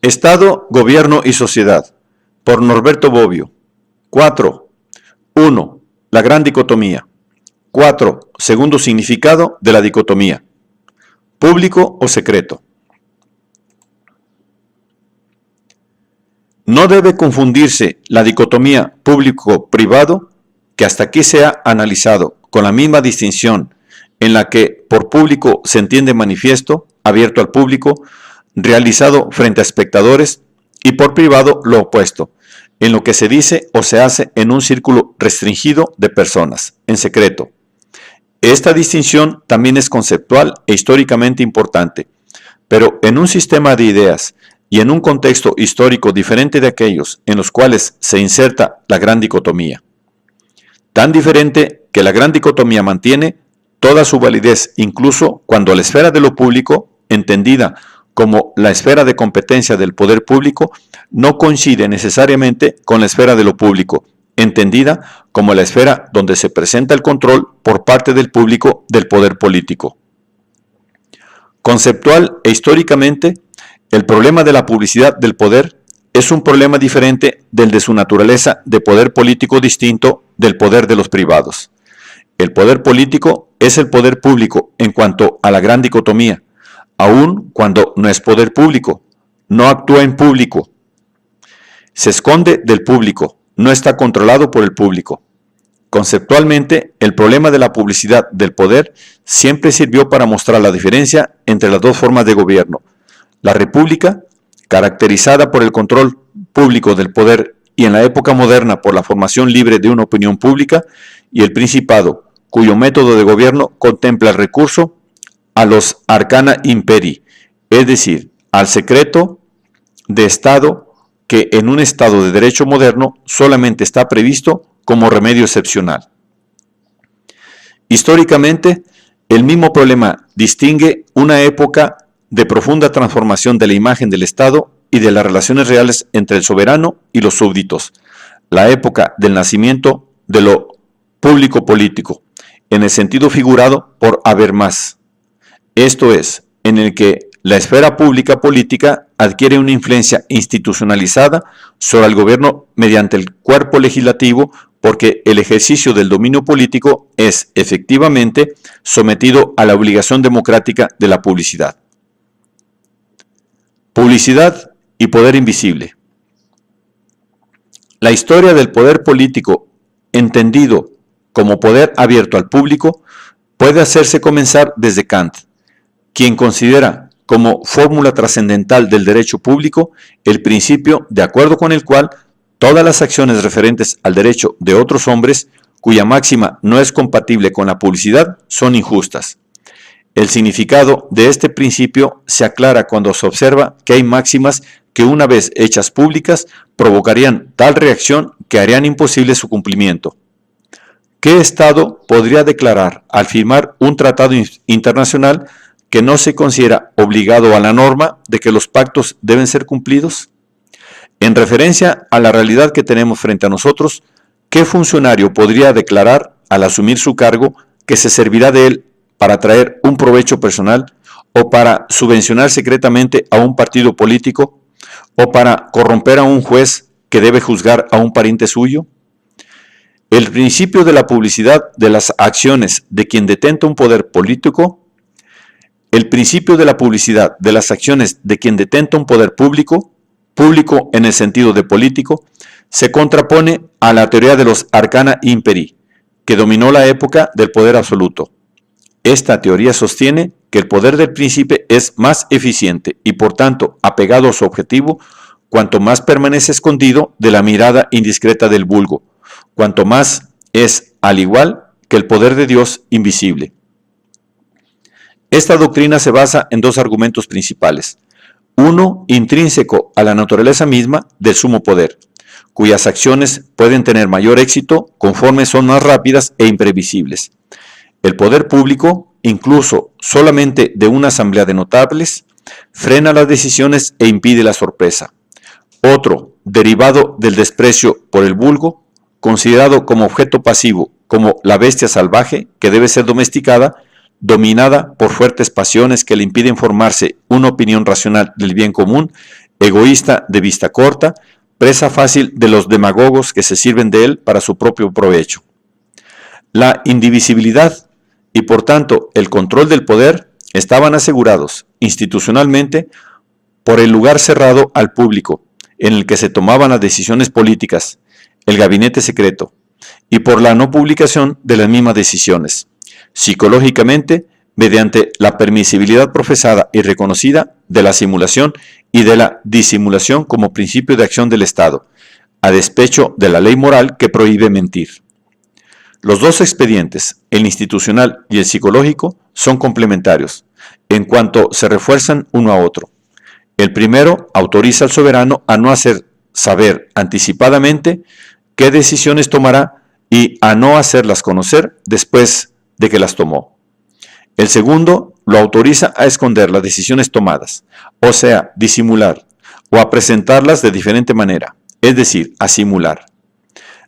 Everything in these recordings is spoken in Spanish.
Estado, Gobierno y Sociedad, por Norberto Bobbio. 4. 1. La gran dicotomía. 4. Segundo significado de la dicotomía. Público o secreto. No debe confundirse la dicotomía público-privado, que hasta aquí se ha analizado, con la misma distinción en la que por público se entiende manifiesto, abierto al público, realizado frente a espectadores, y por privado lo opuesto, en lo que se dice o se hace en un círculo restringido de personas, en secreto. Esta distinción también es conceptual e históricamente importante, pero en un sistema de ideas y en un contexto histórico diferente de aquellos en los cuales se inserta la gran dicotomía. Tan diferente que la gran dicotomía mantiene toda su validez incluso cuando la esfera de lo público, entendida como la esfera de competencia del poder público, no coincide necesariamente con la esfera de lo público, entendida como la esfera donde se presenta el control por parte del público del poder político. Conceptual e históricamente, el problema de la publicidad del poder es un problema diferente del de su naturaleza de poder político distinto del poder de los privados. El poder político es el poder público en cuanto a la gran dicotomía, aun cuando no es poder público, no actúa en público, se esconde del público, no está controlado por el público. Conceptualmente, el problema de la publicidad del poder siempre sirvió para mostrar la diferencia entre las dos formas de gobierno: la república, caracterizada por el control público del poder y en la época moderna por la formación libre de una opinión pública, y el principado, cuyo método de gobierno contempla el recurso a los arcana imperii, es decir, al secreto de Estado que en un Estado de derecho moderno solamente está previsto como remedio excepcional. Históricamente, el mismo problema distingue una época de profunda transformación de la imagen del Estado y de las relaciones reales entre el soberano y los súbditos, la época del nacimiento de lo público político, en el sentido figurado por haber más. Esto es, en el que la esfera pública política adquiere una influencia institucionalizada sobre el gobierno mediante el cuerpo legislativo, porque el ejercicio del dominio político es efectivamente sometido a la obligación democrática de la publicidad. Publicidad y poder invisible. La historia del poder político, entendido como poder abierto al público, puede hacerse comenzar desde Kant, quien considera como fórmula trascendental del derecho público el principio de acuerdo con el cual todas las acciones referentes al derecho de otros hombres, cuya máxima no es compatible con la publicidad, son injustas. El significado de este principio se aclara cuando se observa que hay máximas que, una vez hechas públicas, provocarían tal reacción que harían imposible su cumplimiento. ¿Qué Estado podría declarar al firmar un tratado internacional que no se considera obligado a la norma de que los pactos deben ser cumplidos? En referencia a la realidad que tenemos frente a nosotros, ¿qué funcionario podría declarar al asumir su cargo que se servirá de él para traer un provecho personal, o para subvencionar secretamente a un partido político, o para corromper a un juez que debe juzgar a un pariente suyo? El principio de la publicidad de las acciones de quien detenta un poder político, el principio de la publicidad de las acciones de quien detenta un poder público, público en el sentido de político, se contrapone a la teoría de los arcana imperii, que dominó la época del poder absoluto. Esta teoría sostiene que el poder del príncipe es más eficiente y por tanto apegado a su objetivo cuanto más permanece escondido de la mirada indiscreta del vulgo, cuanto más es al igual que el poder de Dios invisible. Esta doctrina se basa en dos argumentos principales: uno intrínseco a la naturaleza misma del sumo poder, cuyas acciones pueden tener mayor éxito conforme son más rápidas e imprevisibles. El poder público, incluso solamente de una asamblea de notables, frena las decisiones e impide la sorpresa. Otro, derivado del desprecio por el vulgo, considerado como objeto pasivo, como la bestia salvaje que debe ser domesticada, dominada por fuertes pasiones que le impiden formarse una opinión racional del bien común, egoísta de vista corta, presa fácil de los demagogos que se sirven de él para su propio provecho. La indivisibilidad y por tanto el control del poder estaban asegurados institucionalmente por el lugar cerrado al público en el que se tomaban las decisiones políticas, el gabinete secreto, y por la no publicación de las mismas decisiones, psicológicamente mediante la permisibilidad profesada y reconocida de la simulación y de la disimulación como principio de acción del Estado, a despecho de la ley moral que prohíbe mentir. Los dos expedientes, el institucional y el psicológico, son complementarios, en cuanto se refuerzan uno a otro. El primero autoriza al soberano a no hacer saber anticipadamente qué decisiones tomará y a no hacerlas conocer después de que las tomó. El segundo lo autoriza a esconder las decisiones tomadas, o sea, disimular, o a presentarlas de diferente manera, es decir, a simular.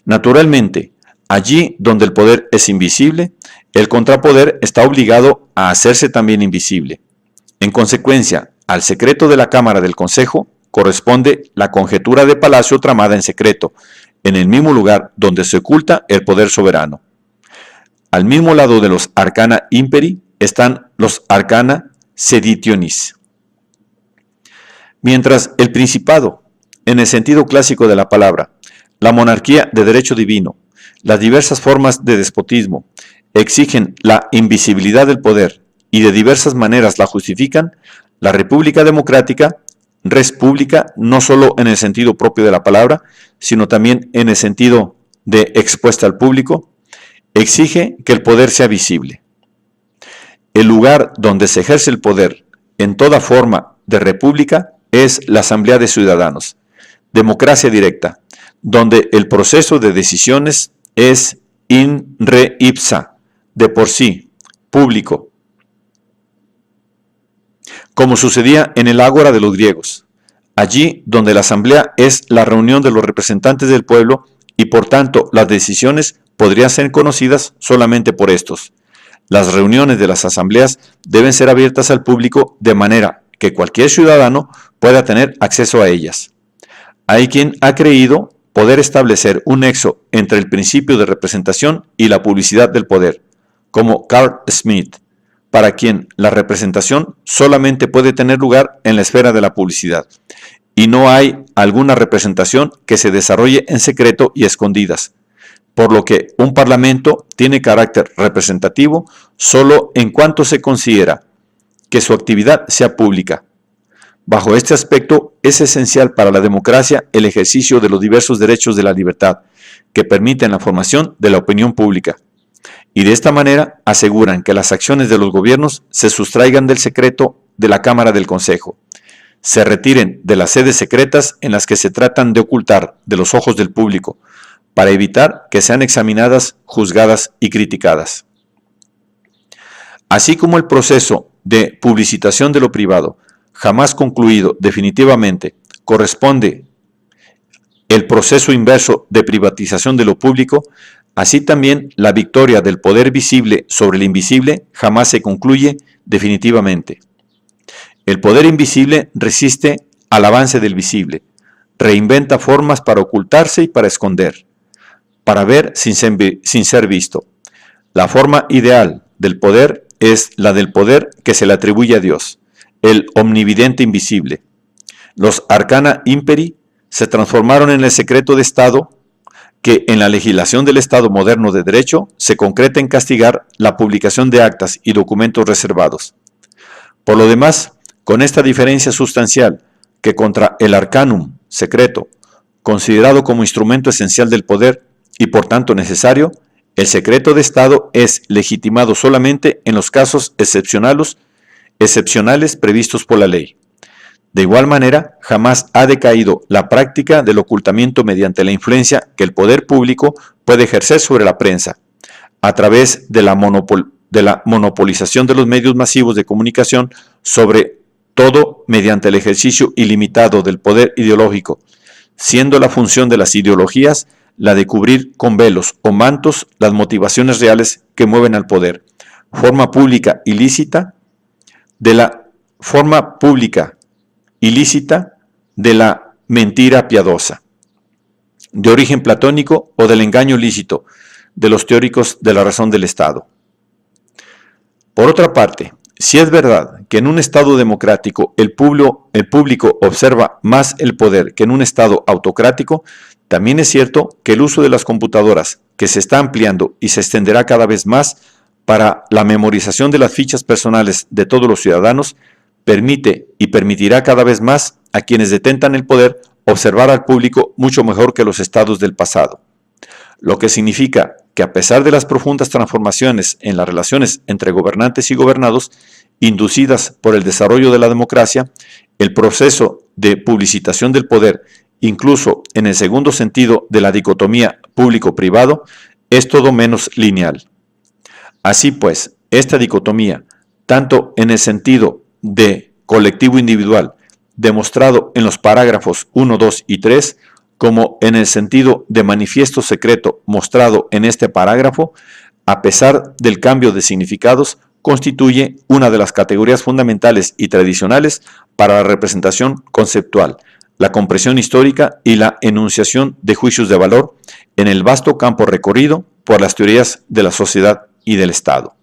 Naturalmente, allí donde el poder es invisible, el contrapoder está obligado a hacerse también invisible. En consecuencia, al secreto de la Cámara del Consejo corresponde la conjetura de palacio tramada en secreto, en el mismo lugar donde se oculta el poder soberano. Al mismo lado de los arcana imperi están los arcana seditionis. Mientras el principado, en el sentido clásico de la palabra, la monarquía de derecho divino, las diversas formas de despotismo, exigen la invisibilidad del poder y de diversas maneras la justifican, la República Democrática, res pública, no solo en el sentido propio de la palabra, sino también en el sentido de expuesta al público, exige que el poder sea visible. El lugar donde se ejerce el poder en toda forma de república es la Asamblea de Ciudadanos, democracia directa, donde el proceso de decisiones es in re ipsa, de por sí, público, como sucedía en el ágora de los griegos, allí donde la asamblea es la reunión de los representantes del pueblo y por tanto las decisiones podrían ser conocidas solamente por estos. Las reuniones de las asambleas deben ser abiertas al público de manera que cualquier ciudadano pueda tener acceso a ellas. Hay quien ha creído poder establecer un nexo entre el principio de representación y la publicidad del poder, como Carl Schmitt, para quien la representación solamente puede tener lugar en la esfera de la publicidad, y no hay alguna representación que se desarrolle en secreto y escondidas, por lo que un parlamento tiene carácter representativo solo en cuanto se considera que su actividad sea pública. Bajo este aspecto, es esencial para la democracia el ejercicio de los diversos derechos de la libertad, que permiten la formación de la opinión pública, y de esta manera aseguran que las acciones de los gobiernos se sustraigan del secreto de la Cámara del Consejo, se retiren de las sedes secretas en las que se tratan de ocultar de los ojos del público, para evitar que sean examinadas, juzgadas y criticadas. Así como el proceso de publicitación de lo privado, jamás concluido definitivamente, corresponde el proceso inverso de privatización de lo público, así también la victoria del poder visible sobre el invisible jamás se concluye definitivamente. El poder invisible resiste al avance del visible, reinventa formas para ocultarse y para esconder, para ver sin ser visto. La forma ideal del poder es la del poder que se le atribuye a Dios, el omnividente invisible. Los arcana imperi se transformaron en el secreto de Estado que en la legislación del Estado moderno de derecho se concreta en castigar la publicación de actas y documentos reservados. Por lo demás, con esta diferencia sustancial, que contra el arcanum secreto, considerado como instrumento esencial del poder y por tanto necesario, el secreto de Estado es legitimado solamente en los casos excepcionales previstos por la ley. De igual manera, jamás ha decaído la práctica del ocultamiento mediante la influencia que el poder público puede ejercer sobre la prensa, a través de la monopolización de los medios masivos de comunicación, sobre todo mediante el ejercicio ilimitado del poder ideológico, siendo la función de las ideologías la de cubrir con velos o mantos las motivaciones reales que mueven al poder. Forma pública ilícita de la forma pública ilícita de la mentira piadosa, de origen platónico o del engaño lícito de los teóricos de la razón del Estado. Por otra parte, si es verdad que en un Estado democrático el público observa más el poder que en un Estado autocrático, también es cierto que el uso de las computadoras, que se está ampliando y se extenderá cada vez más para la memorización de las fichas personales de todos los ciudadanos, permite y permitirá cada vez más a quienes detentan el poder observar al público mucho mejor que los estados del pasado. Lo que significa que a pesar de las profundas transformaciones en las relaciones entre gobernantes y gobernados, inducidas por el desarrollo de la democracia, el proceso de publicitación del poder, incluso en el segundo sentido de la dicotomía público-privado, es todo menos lineal. Así pues, esta dicotomía, tanto en el sentido de colectivo-individual, demostrado en los parágrafos 1, 2 y 3, como en el sentido de manifiesto secreto mostrado en este parágrafo, a pesar del cambio de significados, constituye una de las categorías fundamentales y tradicionales para la representación conceptual, la comprensión histórica y la enunciación de juicios de valor en el vasto campo recorrido por las teorías de la sociedad y del Estado.